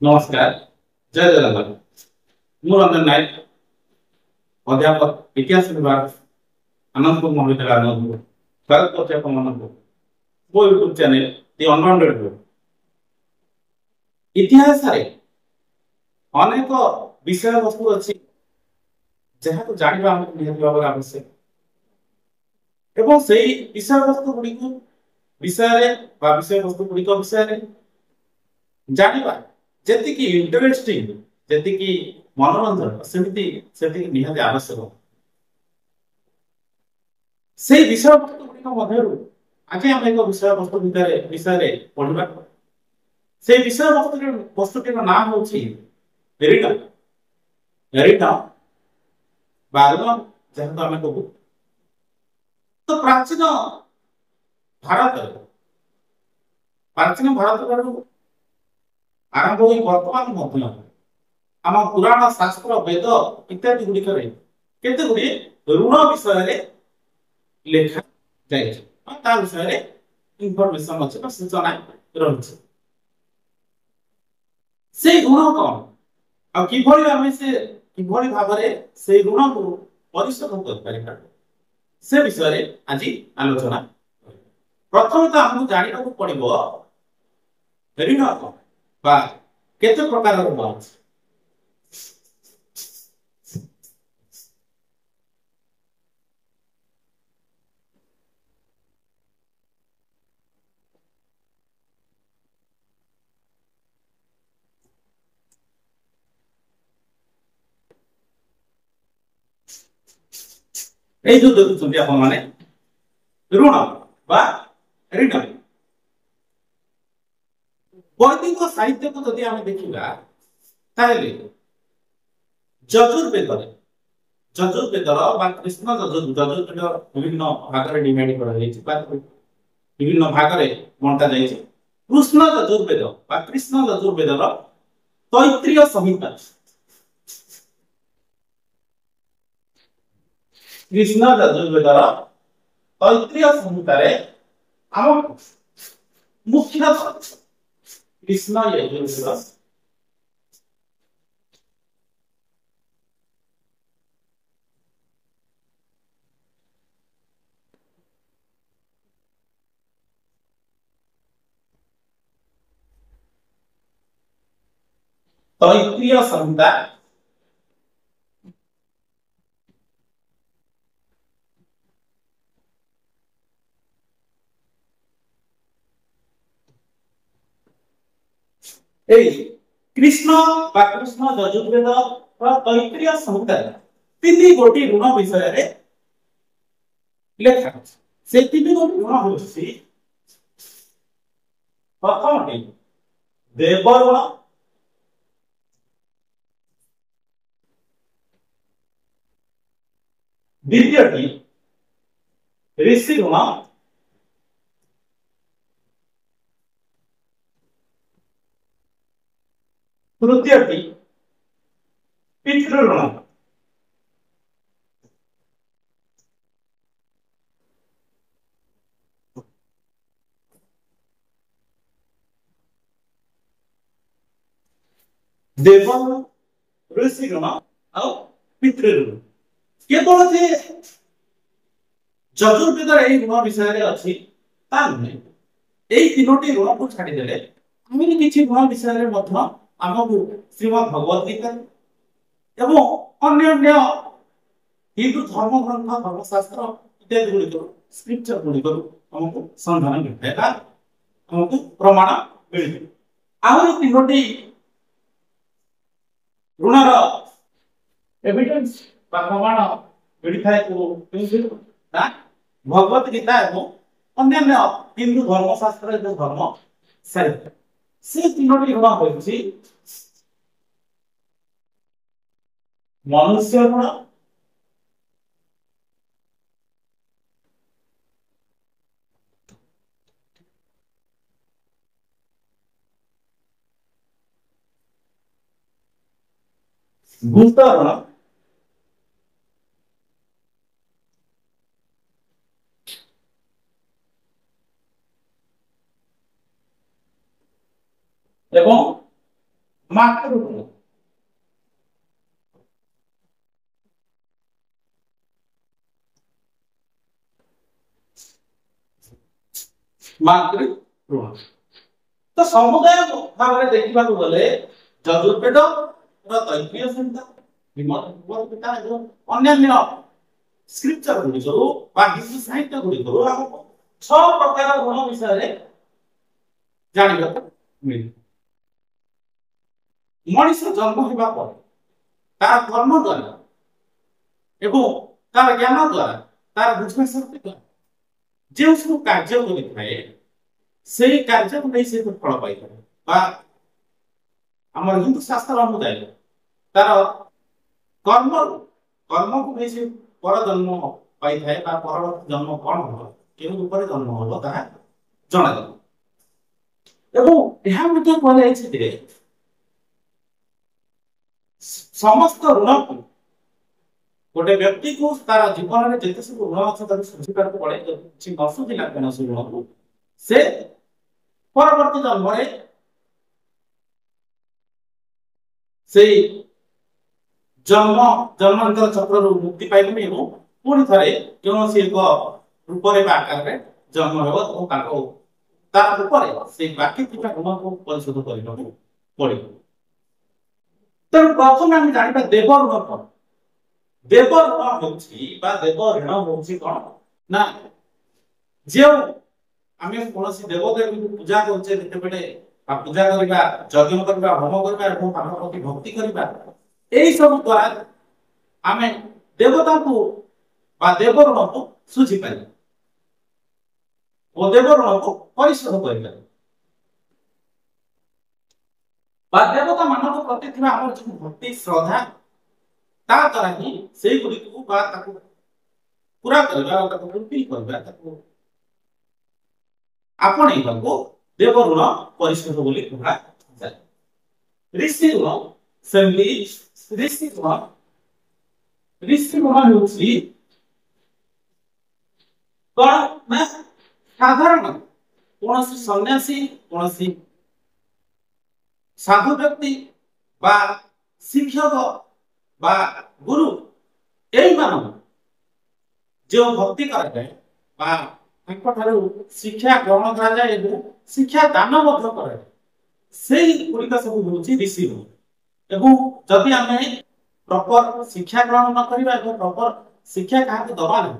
नमस्कार। जय जगन्नाथ। ମୁଁ ରଞ୍ଜନ ନାୟକ, ଅଧ୍ୟାପକ ଇତିହାସ ବିଭାଗ, ଆନନ୍ଦପୁର ମହାବିଦ୍ୟାଳୟ ଆନନ୍ଦପୁର। ସ୍ୱାଗତ କରୁଛି ଆପଣମାନଙ୍କୁ ମୋ ୟୁଟ୍ୟୁବ ଚ୍ୟାନେଲ ଦି ଅନବାଉଣ୍ଡେଡ ବୁକ୍। ଇତିହାସରେ ଅନେକ ବିଷୟବସ୍ତୁ ଅଛି ଯାହାକୁ ଜାଣିବା ଆମକୁ ନିହାତି ଭାବରେ ଆବଶ୍ୟକ ଏବଂ ସେଇ ବିଷୟବସ୍ତୁ ଗୁଡ଼ିକୁ ବିଷୟରେ ବା ବିଷୟବସ୍ତୁ ଗୁଡ଼ିକ ବିଷୟରେ ଜାଣିବା ଯେତିକି ଇଣ୍ଟରେଷ୍ଟିଂ, ଯେତିକି ମନୋରଞ୍ଜନ, ସେମିତି ସେତିକି ନିହାତି ଆବଶ୍ୟକ। ସେଇ ବିଷୟବସ୍ତୁ ଗୁଡ଼ିକ ମଧ୍ୟରୁ ଆଜି ଆମେ ଏକ ବିଷୟରେ ପଢିବା। ସେଇ ବସ୍ତୁଟିର ନାଁ ହେଉଛି ଏରିଡମ୍। ଏରିଡମ୍ ବା ଆଲବମ୍ ଯାହାକୁ ଆମେ କହୁ। ତ ଭାରତରେ ପ୍ରାଚୀନ ଭାରତରୁ ଆରମ୍ଭ ହୋଇ ବର୍ତ୍ତମାନ ମଧ୍ୟ ଆମ ପୁରାଣ, ଶାସ୍ତ୍ର, ବେଦ ଇତ୍ୟାଦି ଗୁଡ଼ିକରେ କେତେ ଗୁଡ଼ିଏ ଋଣ ବିଷୟରେ ଲେଖା ଯାଇଛି। ତା ବିଷୟରେ ଇନଫର୍ମେସନ ଅଛି ବା ସୂଚନା ରହିଛି। ସେଇ ଋଣ କଣ ଆଉ କିଭଳି ଭାବରେ ସେଇ ଋଣକୁ ପରିଶୋଧ କରିପାରିବା, ସେ ବିଷୟରେ ଆଜି ଆଲୋଚନା। ପ୍ରଥମେ ତ ଆମକୁ ଜାଣିବାକୁ ପଡିବ ଋଣ କଣ ବା କେତେ ପ୍ରକାରର ଋଣ ଅଛି। এই ଯୋଉ ଦେଖୁଛନ୍ତି ଆପଣ ମାନେ ଋଣ ବା ରିଟର୍ନ। ବୈଦିକ ସାହିତ୍ୟକୁ ଯଦି ଆମେ ଦେଖିବା ତାହେଲେ ଯଜୁର୍ବେଦର ବା କୃଷ୍ଣ ଯଜୁର୍ବେଦ ବିଭିନ୍ନ ଭାଗରେ ଡିଭାଇଡ କରାଯାଇଛି ବା ବିଭିନ୍ନ ଭାଗରେ ବଣ୍ଟା ଯାଇଛି। କୃଷ୍ଣ ଯଜୁର୍ବେଦର ତୈତ୍ରୀୟ ସଂହିତା, କୃଷ୍ଣ ଯଜୁର୍ବେଦର ତୈତ୍ରୀୟ ସଂହିତାରେ ଆମ ମୁଖ୍ୟତଃ କୃଷ୍ଣ ଯଜୁର୍ବେଦ ତୈତ୍ରୀୟ ସଂହିତା এই কৃষ্ণ বা কৃষ্ণ যজুর্বেদ বা তৈত্রীয় সংহিতা ତିନି ଗୋଟି ଋଣ ବିଷୟରେ ଲେଖା ଅଛି। ସେ ତିନି ଗୋଟି ଋଣ ହେଉଛି ପ୍ରଥମଟି ଦେବ ଋଣ, ଦ୍ୱିତୀୟଟି ଋଷି ଋଣ, ତୃତୀୟଟି ପିତୃ ଋଣ। ଦେବ ଋଣ, ଋଷି ଋଣ ଆଉ ପିତୃ ଋଣ। କେବଳ ଯେ ଯଜୁର୍ବେଦର ଏହି ଋଣ ବିଷୟରେ ଅଛି ତା ନୁହେଁ। ଏହି ତିନୋଟି ଋଣକୁ ଛାଡ଼ିଦେଲେ ଆହୁରି କିଛି ଋଣ ବିଷୟରେ ମଧ୍ୟ ଆମକୁ ଶ୍ରୀମଦ୍ ଭଗବତ ଗୀତା ଏବଂ ଅନ୍ୟାନ୍ୟ ହିନ୍ଦୁ ଧର୍ମଗ୍ରନ୍ଥ, ଧର୍ମଶାସ୍ତ୍ର ଇତ୍ୟାଦି ଗୁଡ଼ିକରୁ, ସ୍କ୍ରିପ୍ଚର ଗୁଡ଼ିକରୁ ଆମକୁ ସନ୍ଧାନ ମିଳିଥାଏ ବା ଆମକୁ ପ୍ରମାଣ ମିଳିଥାଏ। ଆହୁରି ତିନୋଟି ଋଣର ଏଭିଡେନ୍ସ ବା ପ୍ରମାଣ ମିଳିଥାଏ ଭଗବତ ଗୀତା ଏବଂ ଅନ୍ୟାନ୍ୟ ହିନ୍ଦୁ ଧର୍ମଶାସ୍ତ୍ର ଏବଂ ଧର୍ମ ସାହିତ୍ୟ। ସେ ତିନୋଟି ଋଣ ହେଉଛି ମନୁଷ୍ୟ ଋଣ, ଭୂତ ଋଣ ଏବଂ ମାତୃ ଋଣ ମାତୃ ଋଣ ତ ସମୁଦାୟ ଭାବରେ ଦେଖିବାକୁ ଗଲେ ଯଜୁର୍ବେଦ ତୈତ୍ରୀୟ ସଂହିତା ଭୀମର ପିତା ଏବଂ ଅନ୍ୟାନ୍ୟ ସ୍କ୍ରିପ୍ଚର ଗୁଡ଼ିକରୁ ବା ହିନ୍ଦୁ ସାହିତ୍ୟ ଗୁଡ଼ିକରୁ ଆମକୁ 6 ପ୍ରକାର ଋଣ ବିଷୟରେ ଜାଣିବାକୁ ମିଳେ। ମଣିଷ ଜନ୍ମ ହେବା ପରେ ତାର କର୍ମ ଦ୍ୱାରା ଏବଂ ତାର ଜ୍ଞାନ ଦ୍ୱାରା ତାର ବୁଝିବା ଶକ୍ତି ଦ୍ୱାରା ଯେଉଁ ସବୁ କାର୍ଯ୍ୟ କରିଥାଏ ସେହି କାର୍ଯ୍ୟକୁ ନେଇ ସେ ଫଳ ପାଇଥାଏ ବା ଆମର ହିନ୍ଦୁ ଶାସ୍ତ୍ର ଅନୁଯାୟୀ ତାର କର୍ମକୁ ନେଇ ସେ ପର ଜନ୍ମ ପାଇଥାଏ ବା ପରବର୍ତ୍ତୀ ଜନ୍ମ କଣ ହବ କେଉଁ ରୂପରେ ଜନ୍ମ ହବ ତାହା ଜଣାଯାଏ। ଏବଂ ଏହା ମଧ୍ୟ କୁହାଯାଇଛି ଯେ ସମସ୍ତ ଋଣକୁ ଗୋଟେ ବ୍ୟକ୍ତିକୁ ତାର ଜୀବନରେ ଯେତେ ସବୁ ଋଣ ଅଛି ତାକୁ ସୁଝିବାକୁ ପଡେ। କିଛି ନ ସୁଝିଲା କୌଣସି ଋଣକୁ ସେ ପରବର୍ତ୍ତୀ ଜନ୍ମରେ ସେଇ ଜନ୍ମାନ୍ତର ଚକ୍ରରୁ ମୁକ୍ତି ପାଇବେ ଏବଂ ପୁଣି ଥରେ କୌଣସି ଏକ ରୂପରେ ବା ଆକାରରେ ଜନ୍ମ ହେବ ଏବଂ ତା ଉପରେ ସେଇ ବାକି ଥିବା ଋଣକୁ ପରିଶୋଧ କରିବାକୁ ପଡ଼ିବ। ତେଣୁ ପ୍ରଥମେ ଆମେ ଜାଣିବା ଦେବ ଋଣ କଣ? ଦେବ ଋଣ ହେଉଛି ବା ଦେବ ଋଣ ହେଉଛି କଣ ନା ଯେଉଁ ଆମେ କୌଣସି ଦେବଦେବୀଙ୍କୁ ପୂଜା କରୁଛେ ଯେତେବେଳେ ପୂଜା କରିବା ଯଜ୍ଞ କରିବା ହୋମ କରିବା ଏବଂ ତାଙ୍କ ପ୍ରତି ଭକ୍ତି କରିବା ଏହି ସବୁ ଦ୍ୱାରା ଆମେ ଦେବତାଙ୍କୁ ବା ଦେବ ଋଣକୁ ସୁଝିପାରିବା ଓ ଦେବ ଋଣକୁ ପରିଶୋଧ କରିପାରିବା ବା ଦେବତା ମାନଙ୍କ ପ୍ରତି ଥିବା ଆମର ଯେଉଁ ଭକ୍ତି ଶ୍ରଦ୍ଧା ତା ଦ୍ୱାରା ହିଁ ସେଇଗୁଡ଼ିକୁ ବା ତାକୁ ପୁରା କରିବା ତାକୁ ଫୁଲଫିଲ୍ କରିବା ତାକୁ ଆପଣେଇବାକୁ ଦେବ ଋଣ ପରିଶୋଧ ବୋଲି କୁହାଯାଏ। ଋଷି ଋଣ ସେମିତି ଋଷି ଋଣ ହେଉଛି କଣ ନା ସାଧାରଣ କୌଣସି ସନ୍ନ୍ୟାସୀ କୌଣସି ସାଧୁ ବ୍ୟକ୍ତି ବା ଶିକ୍ଷକ ବା ଗୁରୁ ଏଇମାନଙ୍କୁ ଯେଉଁ ଭକ୍ତି କରାଯାଏ ବା ତାଙ୍କଠାରୁ ଶିକ୍ଷା ଗ୍ରହଣ କରାଯାଏ ଏବଂ ଶିକ୍ଷା ଦାନ ମଧ୍ୟ କରାଯାଏ ସେଇ ଗୁଡ଼ିକ ସବୁ ହେଉଛି ଋଷି ଋଣ। ଏବଂ ଯଦି ଆମେ ପ୍ରପର ଶିକ୍ଷା ଗ୍ରହଣ ନ କରିବା ଏବଂ ପ୍ରପର ଶିକ୍ଷା କାହାକୁ ଦବା ନାହିଁ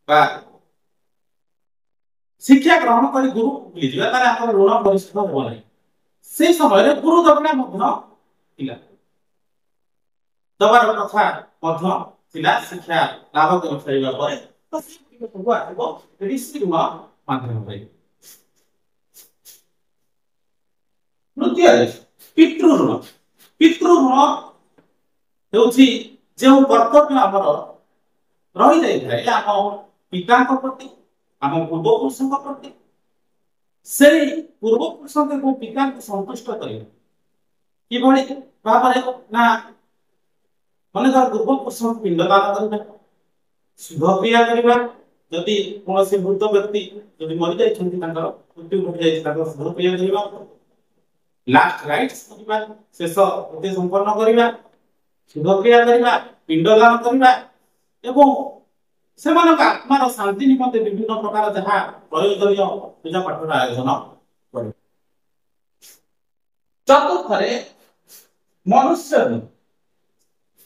ବା ଶିକ୍ଷା ଗ୍ରହଣ କରି ଗୁରୁ ଭୁଲିଯିବା ତାହେଲେ ଆମର ଋଣ ପରିଶୋଧ ହେବ ନାହିଁ। ସେହି ସମୟରେ ଗୁରୁ ଦକ୍ଷିଣା ମଧ୍ୟ ଥିଲା ଦବାର କଥା ମଧ୍ୟ ଥିଲା ଶିକ୍ଷା ଲାଭ କରି ସାରିବା ପରେ ସବୁ ଆସିବ ଋଷି ଋଣ ମାଧ୍ୟମରେ। ତୃତୀୟରେ ପିତୃ ଋଣ। ପିତୃ ଋଣ ହେଉଛି ଯେଉଁ କର୍ତ୍ତବ୍ୟ ଆମର ରହିଯାଇଥାଏ ଆମ ପିତାଙ୍କ ପ୍ରତି ଆମ ପୂର୍ବପୁରୁଷଙ୍କ ପ୍ରତି ସେଇ ପୂର୍ବପୁରୁଷଙ୍କ ଏବଂ ପିତାଙ୍କୁ ସନ୍ତୁଷ୍ଟ କରିବା କିଭଳି ଭାବରେ ନା ମନେକର ପୂର୍ବପୁରୁଷଙ୍କୁ ପିଣ୍ଡଦାନ କରିବା ଶୁଭ କ୍ରିୟା କରିବା ଯଦି କୌଣସି ମୃତ ବ୍ୟକ୍ତି ଯଦି ମରିଯାଇଛନ୍ତି ତାଙ୍କର ମୃତ୍ୟୁ ଘଟିଯାଇଛି ତାଙ୍କର ଶୁଭ କ୍ରିୟା କରିବା ଲାଷ୍ଟ ରାଇଟ୍ସ କରିବା ଶେଷ କୃତ୍ୟ ସମ୍ପନ୍ନ କରିବା ଶୁଭ କ୍ରିୟା କରିବା ପିଣ୍ଡଦାନ କରିବା ଏବଂ ସେମାନଙ୍କ ଆତ୍ମାର ଶାନ୍ତି ନିମନ୍ତେ ବିଭିନ୍ନ ପ୍ରକାର ଯାହା ପ୍ରୟୋଜନୀୟ ପୂଜା ପାଠର ଆୟୋଜନ କରିବା। ଚତୁର୍ଥରେ ମନୁଷ୍ୟ ଋଣ।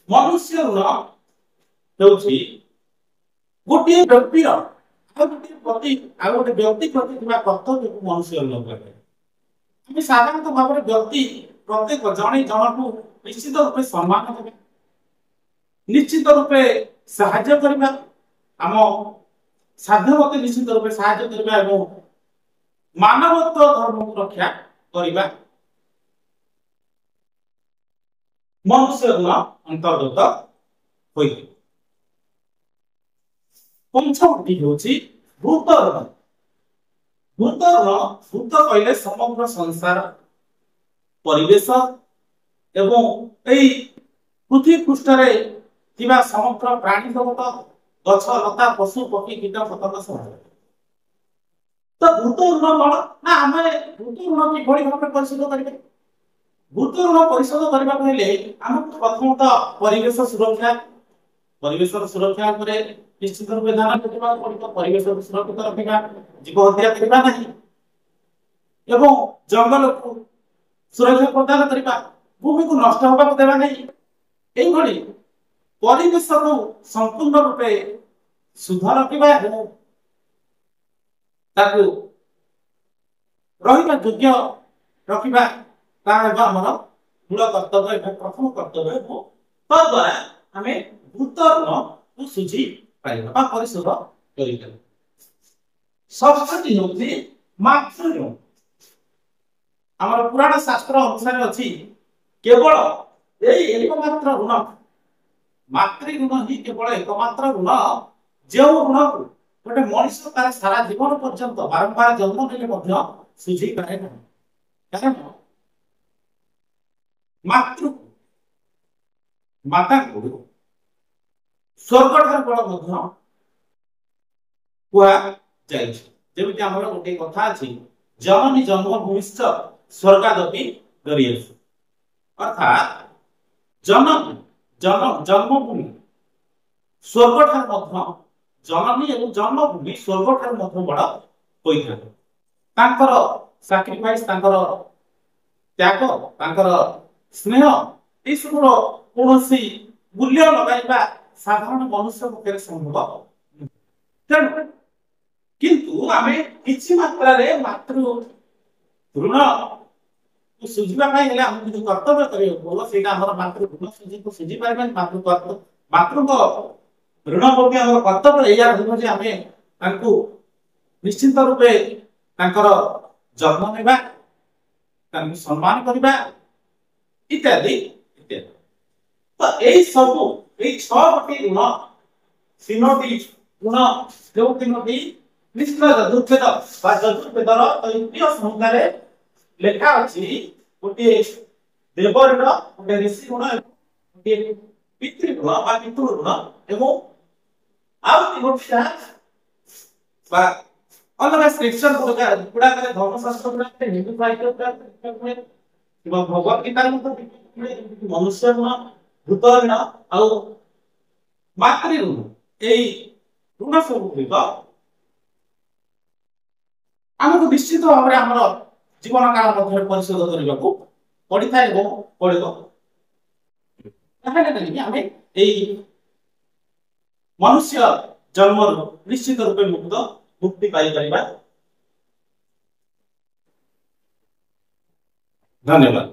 ମନୁଷ୍ୟ ଋଣ ହେଉଛି ଗୋଟିଏ ବ୍ୟକ୍ତିର ଆଉ ଗୋଟେ ବ୍ୟକ୍ତି ପ୍ରତି ଥିବା କର୍ତ୍ତବ୍ୟକୁ ମନୁଷ୍ୟ ଋଣ କୁହାଯାଏ। ଆମେ ସାଧାରଣତଃ ଭାବରେ ବ୍ୟକ୍ତି ପ୍ରତ୍ୟେକ ଜଣେ ଜଣକୁ ନିଶ୍ଚିତ ରୂପେ ସମ୍ମାନ ଦେବା ନିଶ୍ଚିତ ରୂପେ ସାହାଯ୍ୟ କରିବା ଆମ ସାଧ୍ୟ ମତେ ନିଶ୍ଚିତ ରୂପେ ସାହାଯ୍ୟ କରିବା ଏବଂ ମାନବତ୍ୱ ଧର୍ମକୁ ରକ୍ଷା କରିବା ମନୁଷ୍ୟ ଋଣ ଅନ୍ତର୍ଗତ ହୋଇଥାଏ। ପଞ୍ଚମଟି ହେଉଛି ଭୂତ ଋଣ। ଭୂତ ଋଣ ଭୂତ କହିଲେ ସମଗ୍ର ସଂସାର ପରିବେଶ ଏବଂ ଏହି ପୃଥିବୀ ପୃଷ୍ଠରେ ଥିବା ସମଗ୍ର ପ୍ରାଣୀ ଜଗତ ଗଛ ଲତା ପଶୁ ପକ୍ଷୀ କୀଟ ପତଙ୍ଗ ସବୁ। ତ ଭୂତ ଋଣ କଣ ନା ଆମେ ଭୂତ ଋଣ କିଭଳି ଭାବରେ ପରିଶୋଧ କରିବା ଭୂତ ଋଣ ପରିଶୋଧ କରିବାକୁ ହେଲେ ଆମକୁ ପ୍ରଥମତଃ ପରିବେଶର ସୁରକ୍ଷା ଉପରେ ନିଶ୍ଚିତ ରୂପେ ଧ୍ୟାନ ଦେବାକୁ ପଡ଼ିବ। ପରିବେଶକୁ ସୁରକ୍ଷିତ ରଖିବା, ଜୀବ ହତ୍ୟା କରିବା ନାହିଁ ଏବଂ ଜଙ୍ଗଲକୁ ସୁରକ୍ଷା ପ୍ରଦାନ କରିବା, ଭୂମିକୁ ନଷ୍ଟ ହେବାକୁ ଦେବା ନାହିଁ। ଏଇଭଳି ପରିବେଶକୁ ସମ୍ପୂର୍ଣ୍ଣ ରୂପେ ଶୁଦ୍ଧ ରଖିବା ଏବଂ ତାକୁ ରହିବା ଯୋଗ୍ୟ ରଖିବା, ତାହା ହେବ ଆମର ମୂଳ କର୍ତ୍ତବ୍ୟ ଏବଂ ପ୍ରଥମ କର୍ତ୍ତବ୍ୟ ଏବଂ ତଦ୍ୱାରା ଆମେ ଭୂତ ଋଣକୁ ଶୁଝି ପାରିବା ବା ପରିଶୋଧ କରିପାରିବା। ଷଷ୍ଠଟି ହେଉଛି ମାତୃ ଋଣ। ଆମର ପୁରାଣ ଶାସ୍ତ୍ର ଅନୁସାରେ ଅଛି କେବଳ ଏଇ ଏକମାତ୍ର ଋଣ, ମାତୃ ଋଣ ହିଁ କେବଳ ଏକମାତ୍ର ଋଣ, ଯେଉଁ ଋଣକୁ ଗୋଟେ ମଣିଷ ତାର ସାରା ଜୀବନ ପର୍ଯ୍ୟନ୍ତ ବାରମ୍ବାର ଜନ୍ମ ନେଲେ ମଧ୍ୟ ଶୁଝି ପାରେ ନାହିଁ। କାରଣ ମାତାଙ୍କୁ ସ୍ୱର୍ଗ ଠାରୁ ବଡ଼ ମଧ୍ୟ କୁହାଯାଇଛି। ଯେମିତି ଆମର ଗୋଟିଏ କଥା ଅଛି, ଜନନୀ ଜନ୍ମଭୂମିଶ୍ଚ ସ୍ୱର୍ଗାଦପି ଗରୀୟସୀ। ଅର୍ଥାତ୍ ଜନ୍ମଭୂମି ସ୍ୱର୍ଗ ଠାରୁ ମଧ୍ୟ, ଜନନୀ ଏବଂ ଜନ୍ମଭୂମି ସ୍ୱର୍ଗ ଠାରୁ ମଧ୍ୟ ବଡ଼ ହୋଇଥାଏ। ତାଙ୍କର ସାକ୍ରିଫାଇସ୍, ତାଙ୍କର ତ୍ୟାଗ, ତାଙ୍କର ସ୍ନେହ, ଏସବୁର କୌଣସି ମୂଲ୍ୟ ଲଗାଇବା ସାଧାରଣ ମନୁଷ୍ୟ ପକ୍ଷରେ ସମ୍ଭବ ନୁହେଁ। ତେଣୁ କିନ୍ତୁ ଆମେ କିଛି ମାତ୍ରାରେ ମାତୃ ଋଣ ଶୁଝିବା ପାଇଁ ହେଲେ ଆମକୁ ଯୋଉ କର୍ତ୍ତବ୍ୟ କରିବାକୁ ପଡ଼ିବ ସେଇଟା ଆମର ମାତୃ ଋଣ ଶୁଝି ପାରିବାନି। ମାତୃଙ୍କ ଋଣ ପ୍ରତି ଆମର କର୍ତ୍ତବ୍ୟ ଏଇଆ ରହିବ ଯେ ଆମେ ତାଙ୍କୁ ନିଶ୍ଚିନ୍ତ ରୂପେ ତାଙ୍କର ଯତ୍ନ ନେବା, ତାଙ୍କୁ ସମ୍ମାନ କରିବା ଇତ୍ୟାଦି ଇତ୍ୟାଦି। ତ ଏଇ ସବୁ ଏଇ 6ଟି ଋଣ, 3ଟି ଋଣ, ଯେଉଁ 3ଟି ନିଶ୍ଚିତ ଯଜୁର୍ବେଦ ବା ଯଜୁର୍ବେଦର ତୈତ୍ତୀୟ ସଂହିତାରେ ଲେଖା ଅଛି। ଗୋଟିଏ ଦେବ ଋଣ, ଗୋଟିଏ ଋଷି ଋଣ ଏବଂ ଗୋଟିଏ ପିତୃ ଋଣ ବା ପିତୃ ଋଣ ଏବଂ ଆଉ 3ଟି ବା ଅଲଗା ସେକ୍ସନ ଗୁଡ଼ାକରେ ଧର୍ମଶାସ୍ତ୍ର ଗୁଡ଼ାକରେ ହିନ୍ଦୁ ସାହିତ୍ୟ ଗୁଡ଼ାକରେ ଏବଂ ଭଗବତ ଗୀତାରେ ମଧ୍ୟ ମନୁଷ୍ୟ ଋଣ, ଭୂତ ଋଣ ଆଉ ମାତୃ ଋଣ, ଏଇ ଋଣ ସବୁ ଗୁଡ଼ିକ ଆମକୁ ନିଶ୍ଚିତ ଭାବରେ ଆମର ଜୀବନ କାଳ ମଧ୍ୟରେ ପରିଶୋଧ କରିବାକୁ ପଡ଼ିଥାଏ ଏବଂ ପଡ଼ିବ। ତାହେଲେ କାହିଁକି ଆମେ ଏଇ ମନୁଷ୍ୟ ଜନ୍ମରୁ ନିଶ୍ଚିତ ରୂପେ ମୁକ୍ତି ପାଇପାରିବା। ଧନ୍ୟବାଦ।